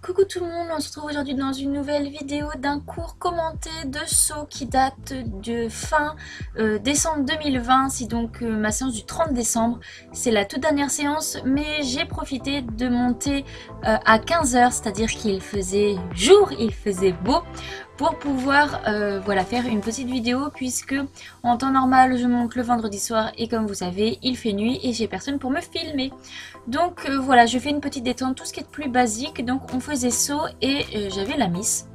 Coucou tout le monde, on se retrouve aujourd'hui dans une nouvelle vidéo d'un cours commenté de saut qui date de fin décembre 2020. C'est donc ma séance du 30 décembre. C'est la toute dernière séance, mais j'ai profité de monter à 15 h, c'est-à-dire qu'il faisait jour, il faisait beau, pour pouvoir voilà, faire une petite vidéo, puisque en temps normal je monte le vendredi soir et comme vous savez il fait nuit et j'ai personne pour me filmer. Donc voilà, je fais une petite détente, tout ce qui est de plus basique. Donc on faisait saut et j'avais la miss.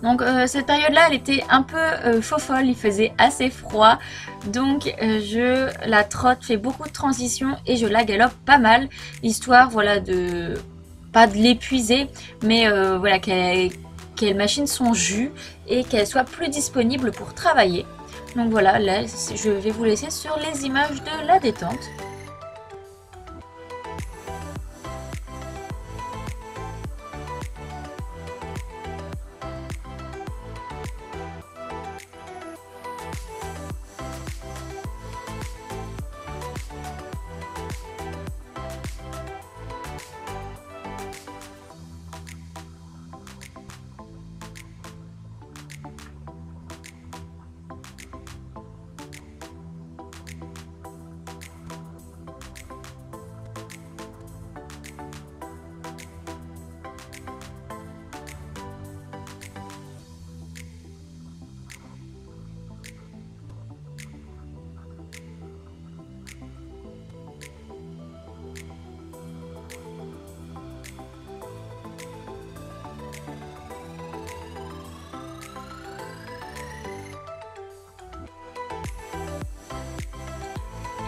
Donc cette période là elle était un peu fofolle, il faisait assez froid, donc je la trotte, fais beaucoup de transitions et je la galope pas mal, histoire voilà de pas de l'épuiser, mais voilà qu'elle machine son jus et qu'elle soit plus disponible pour travailler. Donc voilà, là je vais vous laisser sur les images de la détente.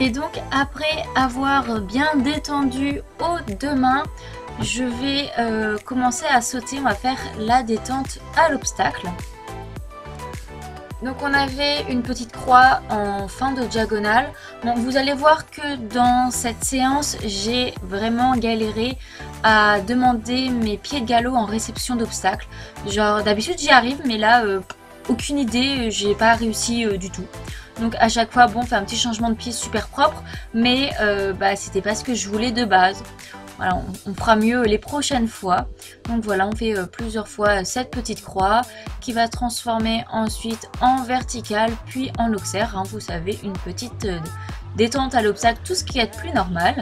Et donc après avoir bien détendu aux deux mains, je vais commencer à sauter. On va faire la détente à l'obstacle. Donc on avait une petite croix en fin de diagonale. Bon, vous allez voir que dans cette séance, j'ai vraiment galéré à demander mes pieds de galop en réception d'obstacles. Genre d'habitude j'y arrive, mais là aucune idée, j'ai pas réussi du tout. Donc à chaque fois, bon, on fait un petit changement de pied super propre, mais c'était pas ce que je voulais de base. Voilà, on fera mieux les prochaines fois. Donc voilà, on fait plusieurs fois cette petite croix qui va transformer ensuite en verticale, puis en luxaire. Hein, vous savez, une petite détente à l'obstacle, tout ce qui est plus normal.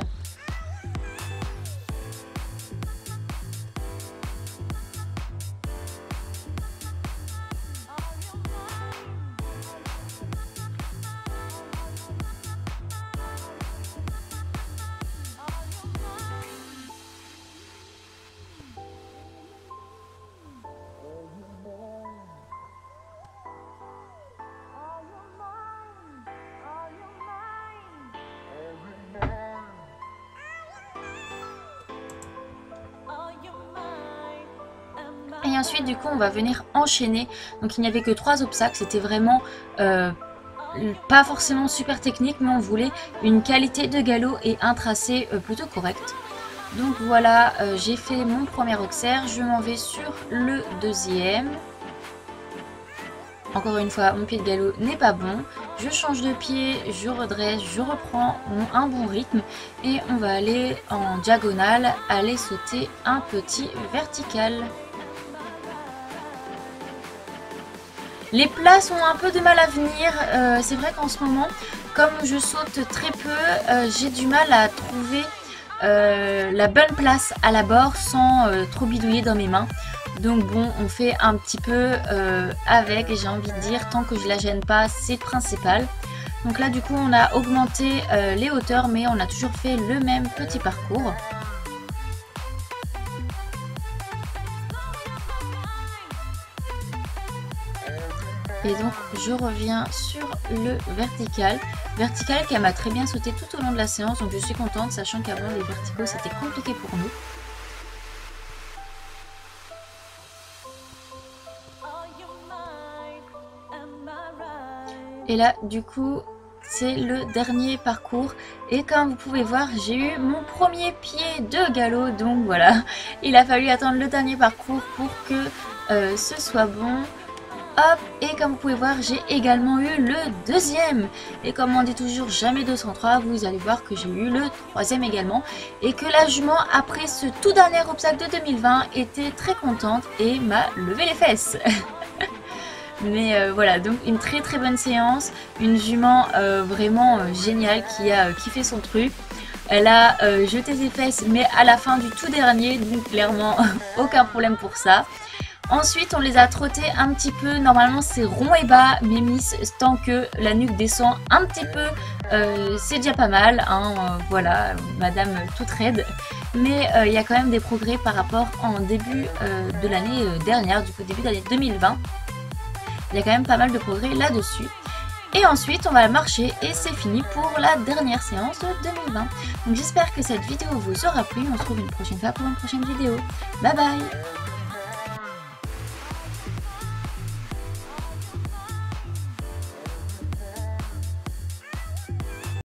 Et ensuite du coup on va venir enchaîner. Donc il n'y avait que 3 obstacles, c'était vraiment pas forcément super technique, mais on voulait une qualité de galop et un tracé plutôt correct. Donc voilà, j'ai fait mon premier luxaire, je m'en vais sur le deuxième. Encore une fois, mon pied de galop n'est pas bon. Je change de pied, je redresse, je reprends un bon rythme et on va aller en diagonale, aller sauter un petit vertical. Les places ont un peu de mal à venir, c'est vrai qu'en ce moment, comme je saute très peu, j'ai du mal à trouver la bonne place à la barre sans trop bidouiller dans mes mains. Donc bon, on fait un petit peu avec, j'ai envie de dire, tant que je la gêne pas, c'est le principal. Donc là du coup on a augmenté les hauteurs, mais on a toujours fait le même petit parcours. Et donc je reviens sur le vertical. Vertical qui m'a très bien sauté tout au long de la séance, donc je suis contente, sachant qu'avant les verticaux c'était compliqué pour nous. Et là du coup c'est le dernier parcours et comme vous pouvez voir j'ai eu mon premier pied de galop, donc voilà, il a fallu attendre le dernier parcours pour que ce soit bon. Hop, et comme vous pouvez voir, j'ai également eu le deuxième. Et comme on dit toujours, jamais 203, vous allez voir que j'ai eu le troisième également. Et que la jument, après ce tout dernier obstacle de 2020, était très contente et m'a levé les fesses. Mais voilà, donc une très bonne séance. Une jument vraiment géniale qui a kiffé son truc. Elle a jeté ses fesses, mais à la fin du tout dernier, donc clairement aucun problème pour ça. Ensuite, on les a trottés un petit peu. Normalement, c'est rond et bas, mais Miss, tant que la nuque descend un petit peu, c'est déjà pas mal. Hein, voilà, madame toute raide. Mais il y a quand même des progrès par rapport en début de l'année dernière, du coup début d'année 2020. Il y a quand même pas mal de progrès là-dessus. Et ensuite, on va marcher et c'est fini pour la dernière séance de 2020. Donc j'espère que cette vidéo vous aura plu. On se retrouve une prochaine fois pour une prochaine vidéo. Bye bye!